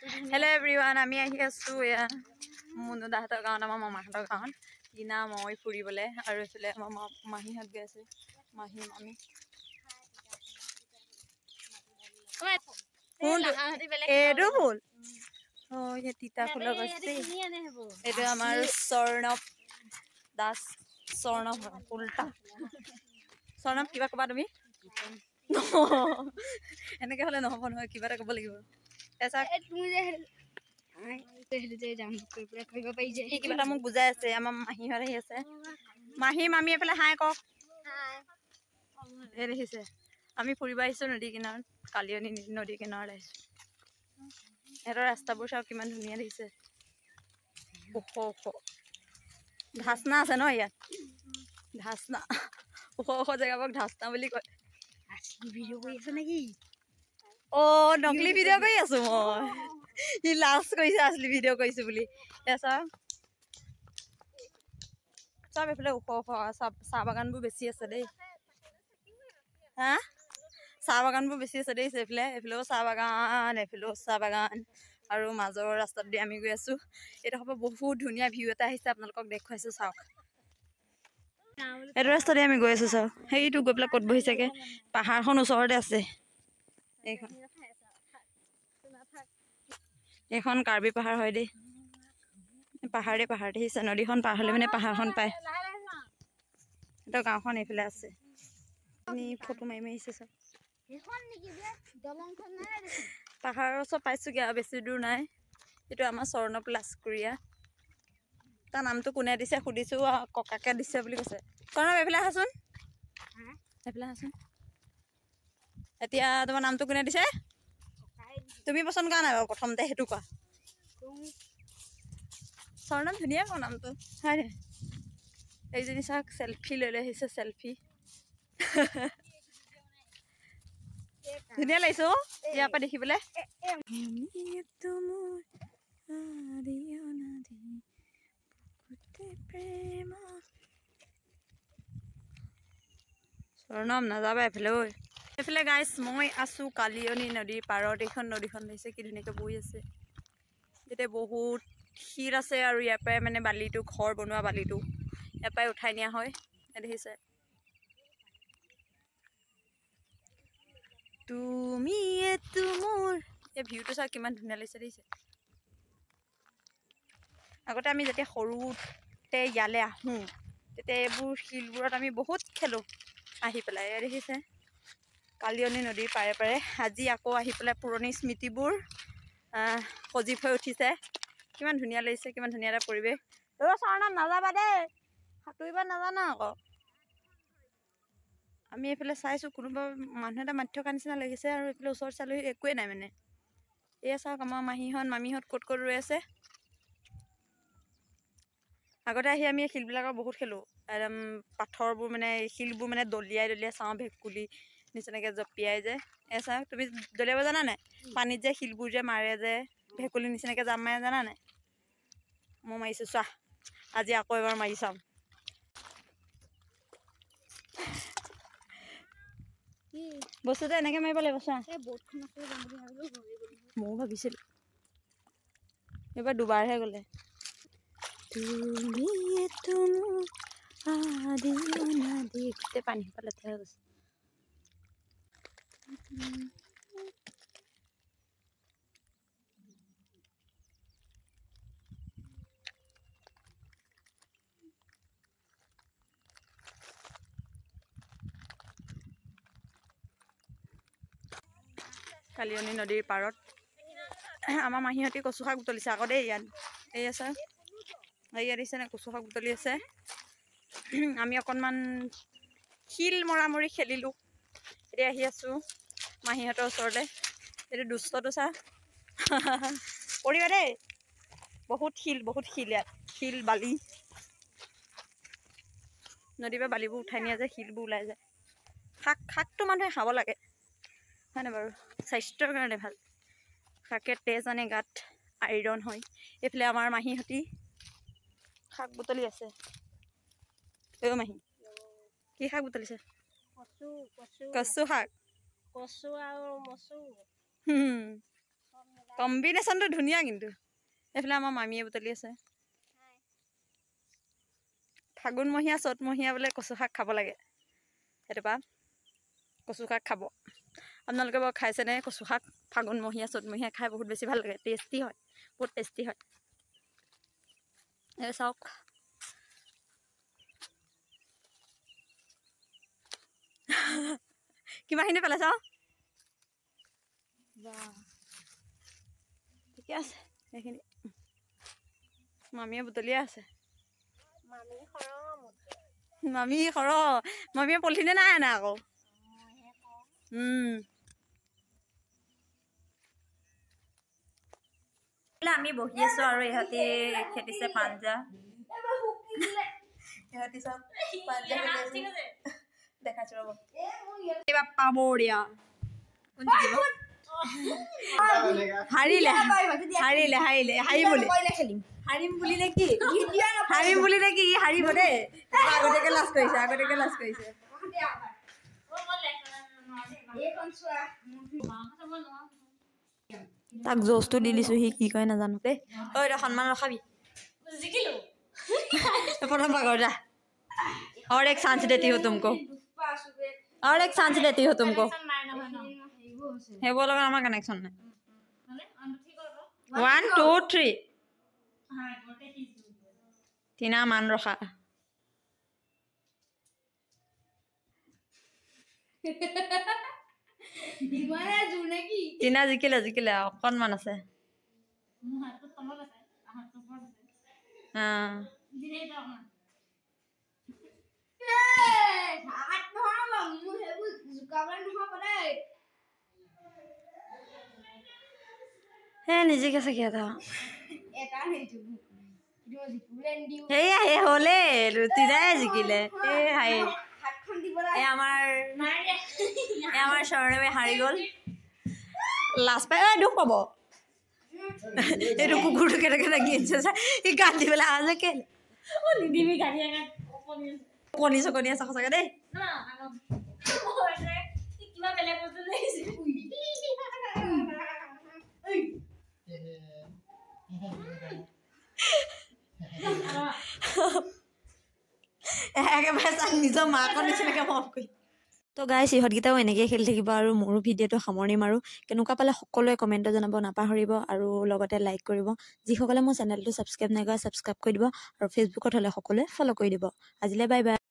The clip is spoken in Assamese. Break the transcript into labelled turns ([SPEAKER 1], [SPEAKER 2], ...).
[SPEAKER 1] Hello everyone, আমি আহি আছো মুনু দাহতৰ গাঁৱত আমাৰ মামাহঁতৰ গাঁৱত কিনা মই ফুৰিবলৈ আৰু এফালে আমাৰ মাহীহঁত গৈ আছে মাহী মামী এইটো ফুল এই তিতা ফুলৰ গছ এইটো আমাৰ স্বৰ্ণৱ দাস স্বৰ্ণৱ উল্টা স্বৰ্ণৱ কিবা ক'বা তুমি এনেকৈ হ'লে নহ'ব নহয় কিবা এটা ক'ব লাগিব কিবা এটা মোক বুজাই আছে আমাৰ মাহীহঁত আহি আছে মাহী মামী এইফালে হাই কওক এই দেখিছে আমি ফুৰিব আহিছোঁ নদী কিনাৰত কালিয়নী নদী কিনাৰত আহিছোঁ সিহঁতৰ ৰাস্তাবোৰ চাওক কিমান ধুনীয়া দেখিছে ওখ ওখ ধাচনা আছে ন ইয়াত ধাচনা ওখ ওখ জেগাবোৰক ধাচনা বুলি কয় ভিডিঅ' কৰি আছে নেকি অ' নকলি ভিডিঅ' কৰি আছো মই সি লাজ কৰিছে আছলি ভিডিঅ' কৰিছো বুলি চব এইফালে ওখ ওখ চাহ বাগানবোৰ বেছি আছে দেই হা চাহ বাগানবোৰ বেছি আছে দেই এইফালেও চাহ বাগান এইফালেও চাহ বাগান আৰু মাজৰ ৰাস্তাত দি আমি গৈ আছো এইটো হ'ব বহুত ধুনীয়া ভিউ এটা আহিছে আপোনালোকক দেখুৱাইছো চাওক এইটো ৰাস্তাতে আমি গৈ আছো চাওক সেইটো গৈ পেলাই ক'ত বহিছেগে পাহাৰখন ওচৰতে আছে এইখন কাৰ্বি পাহাৰ হয় দেই পাহাৰ দেখিছে নদীখন পাৰ হ'লে মানে পাহাৰখন পায় সিহঁতৰ গাঁওখন এইফালে আছে ফটো মাৰি আহিছে চাওক পাহাৰৰ ওচৰ পাইছোগে আৰু বেছি দূৰ নাই এইটো আমাৰ স্বৰ্ণৱ লাজকুৰীয়া তাৰ নামটো কোনে দিছে সুধিছো ককাকে দিছে বুলি কৈছে স্বৰ্ণৱ এইফালে আহাচোন এতিয়া তোমাৰ নামটো কোনে দিছে তুমি পচন্দ কৰা নাই বাৰু প্ৰথমতে সেইটো কোৱা স্বৰ্ণৱ ধুনীয়া কোৱা নামটো হয় নে এইজনী চাওক চেল্ফি লৈ আহিছে চেল্ফি ধুনীয়া লাগিছে ইয়াৰ পৰা দেখিবলৈ স্বৰ্ণৱ নাযাবা এইফালে ঐ এইফালে গাইছ মই আছো কালিয়নী নদীৰ পাৰত এইখন নদীখন দেখিছে কি ধুনীয়াকৈ বৈ আছে ইয়াতে বহুত শিল আছে আৰু ইয়াৰ পৰাই মানে বালিটো ঘৰ বনোৱা বালিটো ইয়াৰ পৰাই উঠাই নিয়া হয় দেখিছে তুমি এইটো মোৰ এই ভিউটো চাওক কিমান ধুনীয়া লাগিছে দেখিছে আগতে আমি যেতিয়া সৰুতে ইয়ালৈ আহোঁ তেতিয়া এইবোৰ শিলবোৰত আমি বহুত খেলোঁ আহি পেলাই দেখিছে কালিয়নী নদীৰ পাৰে পাৰে আজি আকৌ আহি পেলাই পুৰণি স্মৃতিবোৰ সজীৱ হৈ উঠিছে কিমান ধুনীয়া লাগিছে কিমান ধুনীয়া এটা পৰিৱেশ স্বৰ্ণৱ নাযাবা দেই সাঁতুৰিব নাজানা আকৌ আমি এইফালে চাইছোঁ কোনোবা মানুহ এটা মাতি থকা নিচিনা লাগিছে আৰু এইফালে ওচৰত চালোঁ একোৱেই নাই মানে এয়া চাওক আমাৰ মাহীহঁত মামীহঁত ক'ত ক'ত ৰৈ আছে আগতে আহি আমি শিলবিলাকৰ বহুত খেলোঁ একদম পাথৰবোৰ মানে শিলবোৰ মানে দলিয়াই চাওঁ ভেকুলি নিচিনাকৈ জঁপিয়াই যে চাওক তুমি দলিয়াব জানা নাই পানীত যে শিলবোৰ যে মাৰে যে ভেকুলি নিচিনাকৈ জাপ মাৰে জানা নাই মই মাৰিছোঁ চোৱা আজি আকৌ এবাৰ মাৰি চাম বস্তুটো এনেকৈ মাৰিব লাগিব চোৱা ময়ো ভাবিছিলোঁ এইবাৰ দুবাৰহে গ'লে গোটেই পানী পালে থৈ গৈছে কালিয়নী নদীৰ পাৰত আমাৰ মাহীহঁতে কচু শাক বুটলিছে আকৌ দেই ইয়াত এই আছে ইয়াত দিছে নে কচু শাক বুটলি আছে আমি অকণমান শিল মৰামৰি খেলিলোঁ এতিয়া আহি আছোঁ মাহীহঁতৰ ওচৰতে এইটো দুষ্টটো চা পৰিবা দেই বহুত শিল ইয়াত শিল বালি নদীৰ পৰা বালিবোৰ উঠাই নিয়ে যে শিলবোৰ ওলাই যায় শাকটো মানুহে খাব লাগে হয়নে বাৰু স্বাস্থ্যৰ কাৰণে ভাল শাকে তেজ আনে গাত আইৰণ হয় এইফালে আমাৰ মাহীহঁতি শাক বুটলি আছে মাহী কি শাক বুটলিছে কচু শাক কচু আৰু মচু কম্বিনেশ্যনটো ধুনীয়া কিন্তু এইফালে আমাৰ মামীয়ে বুটলি আছে ফাগুনমহীয়া চ'তমহীয়া বোলে কচু শাক খাব লাগে সেইটোপা কচু শাক খাব আপোনালোকে বাৰু খাইছেনে কচু শাক ফাগুনমহীয়া চ'তমহীয়া খাই বহুত বেছি ভাল লাগে টেষ্টি হয় বহুত টেষ্টি হয় এই চাওক কিমানখিনি পেলাই চাওঁ ঠিকে আছে সেইখিনি মামীয়ে বুটলিয়ে আছে মামী সৰ মামীয়ে পলিথিনে নাই আনে আকৌ আমি বহি আছো আৰু ইহঁতি খেতিছে পাঞ্জা ইহঁতি চব পাঞ্জা খেলি আছে দেখাইছো ৰ'ব এইবাৰ পাবৰীয়া হাৰিলে হাৰিলে হাৰিলে হাৰিম বুলি হাৰিম বুলি নে কি হাৰিম বুলি নে কি হাৰিব দেই আগতীয়াকে লাজ কৰিছে তাক জোচটো দি দিছো সি কি কয় নাজানো দেই ঐ তই সন্মান ৰখাবি प्रथम पकड़ जा और एक चांस देती हूँ तुमको और एक चांस देती हूँ तुमको हे बोलो हमारा कनेक्शन है 1 2 3 तीना मान रखा तीना जिकिले अकन मान আছে हाँ निजी कैसे किया था हे होले तीना जिकिले हाय আমাৰ শৰণে হাৰি গল লাষ্ট পাই দুখ পাব এইটো কুকুৰটো কেনেকৈ লাগি আছে এই গালি পেলাই আজ কে নিদিবি গালি কণী চকনি আছে সঁচাকৈ দেই কিবা বেলেগ বস্তু একেবাৰে নিজৰ মাকৰ নিচিনাকৈ মাফ কৰি তো গাইছ ইহঁতকেইটাও এনেকৈ খেলি থাকিব আৰু মোৰো ভিডিঅ'টো সামৰণি মাৰোঁ কেনেকুৱা পালে সকলোৱে কমেণ্টত জনাব নাপাহৰিব আৰু লগতে লাইক কৰিব যিসকলে মোৰ চেনেলটো ছাবস্ক্ৰাইব নাই কৰা ছাবস্ক্ৰাইব কৰি দিব আৰু ফেচবুকত হ'লে সকলোৱে ফ'ল' কৰি দিব আজিলৈ বাই বাই